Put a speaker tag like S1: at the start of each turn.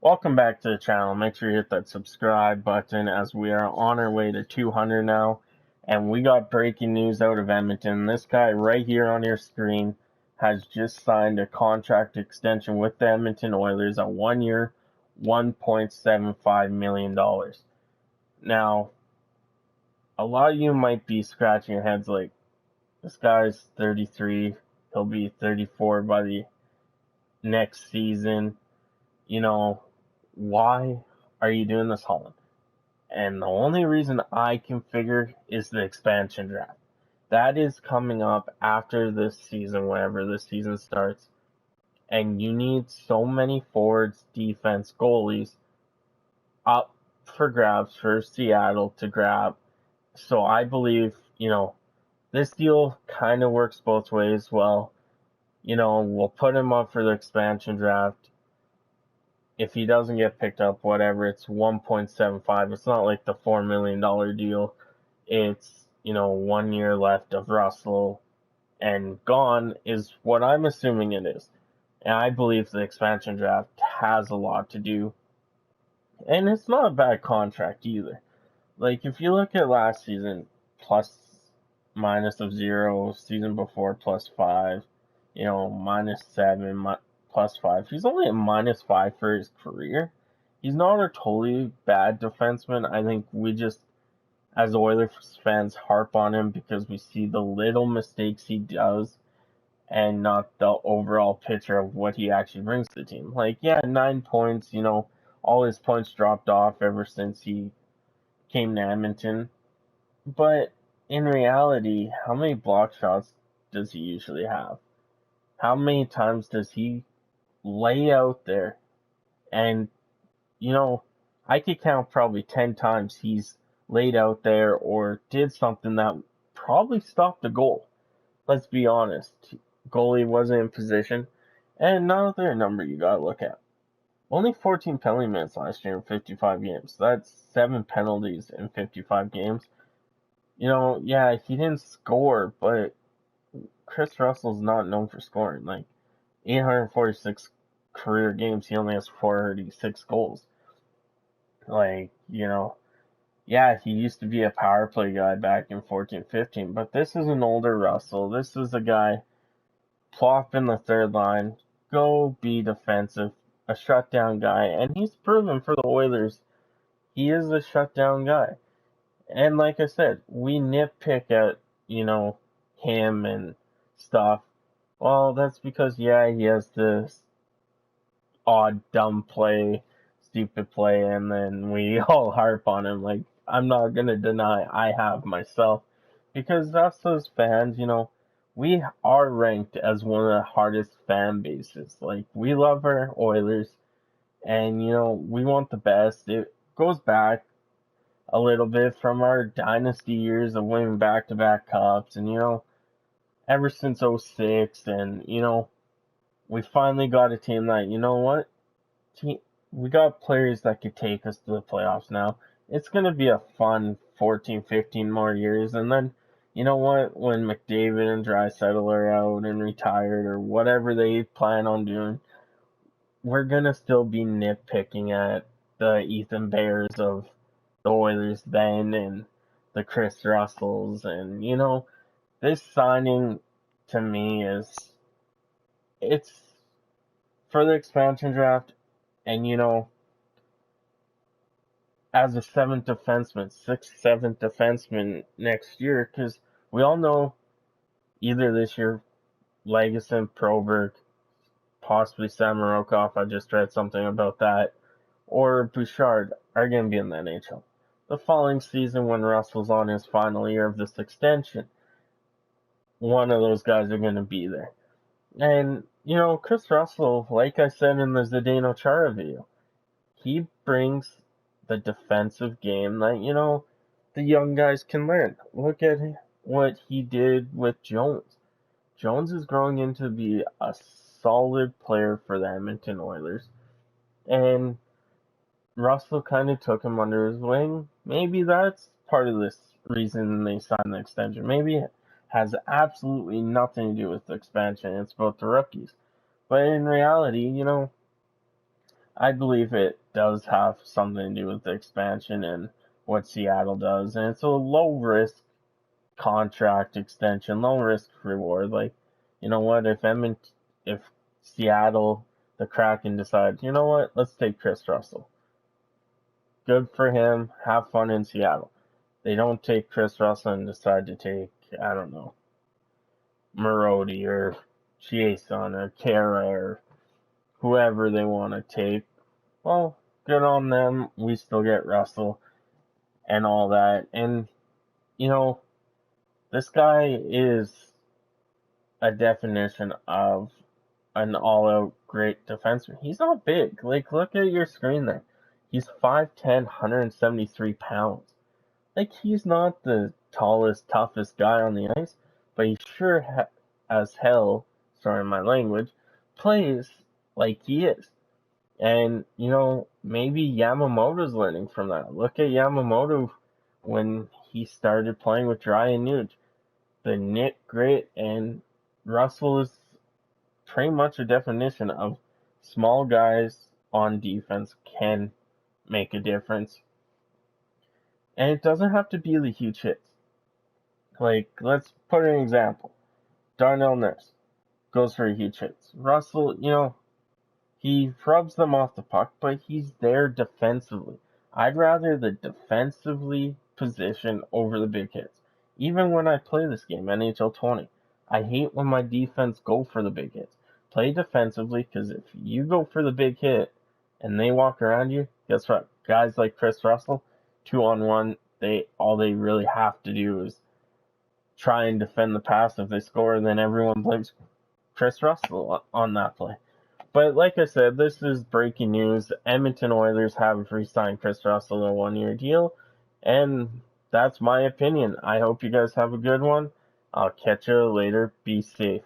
S1: Welcome back to the channel. Make sure you hit that subscribe button as we are on our way to 200 now. And we got breaking news out of Edmonton. This guy right here on your screen has just signed a contract extension with the Edmonton Oilers, a 1 year, $1.75 million. Now, a lot of you might be scratching your heads like, this guy's 33. He'll be 34 by the next season. Why are you doing this, Holland? And the only reason I can figure is the expansion draft. That is coming up after this season, whenever this season starts. And you need so many forwards, defense, goalies up for grabs for Seattle to grab. So I believe, this deal kind of works both ways. Well, we'll put him up for the expansion draft. If he doesn't get picked up, whatever, it's 1.75. It's not like the $4 million deal. It's, 1 year left of Russell and gone is what I'm assuming it is. And I believe the expansion draft has a lot to do. And it's not a bad contract either. Like, if you look at last season, plus minus of 0, season before +5, -7, +5. He's only at -5 for his career. He's not a totally bad defenseman. I think we just, as Oilers fans, harp on him because we see the little mistakes he does and not the overall picture of what he actually brings to the team. Like, yeah, 9 points, all his points dropped off ever since he came to Edmonton. But in reality, how many block shots does he usually have? How many times does he lay out there? And, I could count probably 10 times he's laid out there or did something that probably stopped the goal. Let's be honest. Goalie wasn't in position. And another number you gotta look at. Only 14 penalty minutes last year in 55 games. That's 7 penalties in 55 games. Yeah, he didn't score, but Kris Russell's not known for scoring. Like, 846 career games, he only has 436 goals. Like, yeah, he used to be a power play guy back in 14-15, but this is an older Russell. This is a guy, plop in the third line, go be defensive, a shutdown guy, and he's proven for the Oilers he is a shutdown guy. And like I said, we nitpick at, him and stuff. Well, that's because, yeah, he has this odd, dumb play, stupid play, and then we all harp on him. Like, I'm not going to deny I have myself. Because us as fans, we are ranked as one of the hardest fan bases. Like, we love our Oilers, and, we want the best. It goes back a little bit from our dynasty years of winning back-to-back cups, and, ever since '06, and, we finally got a team that, what? We got players that could take us to the playoffs now. It's going to be a fun 14, 15 more years. And then, what? When McDavid and Draisaitl are out and retired or whatever they plan on doing, we're going to still be nitpicking at the Ethan Bears of the Oilers then and the Kris Russells. And, this signing to me it's for the expansion draft. And, as a seventh defenseman, sixth, seventh defenseman next year, because we all know either this year, Legason, Proberg, possibly Samorukov, I just read something about that, or Bouchard are going to be in the NHL. The following season, when Russell's on his final year of this extension, one of those guys are going to be there. And, Kris Russell, like I said in the Zdeno Chara video, he brings the defensive game that, the young guys can learn. Look at what he did with Jones. Jones is growing into be a solid player for the Edmonton Oilers. And Russell kind of took him under his wing. Maybe that's part of this reason they signed the extension. Maybe it has absolutely nothing to do with the expansion. It's about the rookies. But in reality, I believe it does have something to do with the expansion and what Seattle does, and it's a low risk contract extension, low risk reward. Like, you know what? If Seattle, the Kraken decide, you know what? Let's take Kris Russell. Good for him. Have fun in Seattle. They don't take Kris Russell and decide to take, I don't know, Marody or Jason or Kara or whoever they want to take. Well, good on them. We still get Russell and all that. And, you know, this guy is a definition of an all-out great defenseman. He's not big. Like, look at your screen there. He's 5'10", 173 pounds. Like, he's not the tallest, toughest guy on the ice, but he sure as hell, sorry my language, plays like he is. And, you know, maybe Yamamoto's learning from that. Look at Yamamoto when he started playing with Ryan Nuge. The knit grit, and Russell is pretty much a definition of small guys on defense can make a difference. And it doesn't have to be the huge hits. Like, let's put an example. Darnell Nurse goes for huge hits. Russell, you know, he rubs them off the puck, but he's there defensively. I'd rather the defensively position over the big hits. Even when I play this game, NHL 20, I hate when my defense go for the big hits. Play defensively, because if you go for the big hit and they walk around you, guess what? Guys like Kris Russell, 2-on-1, all they really have to do is try and defend the pass. If they score, then everyone blames Kris Russell on that play. But like I said, this is breaking news. Edmonton Oilers have re-signed Kris Russell a 1-year deal, and that's my opinion. I hope you guys have a good one. I'll catch you later. Be safe.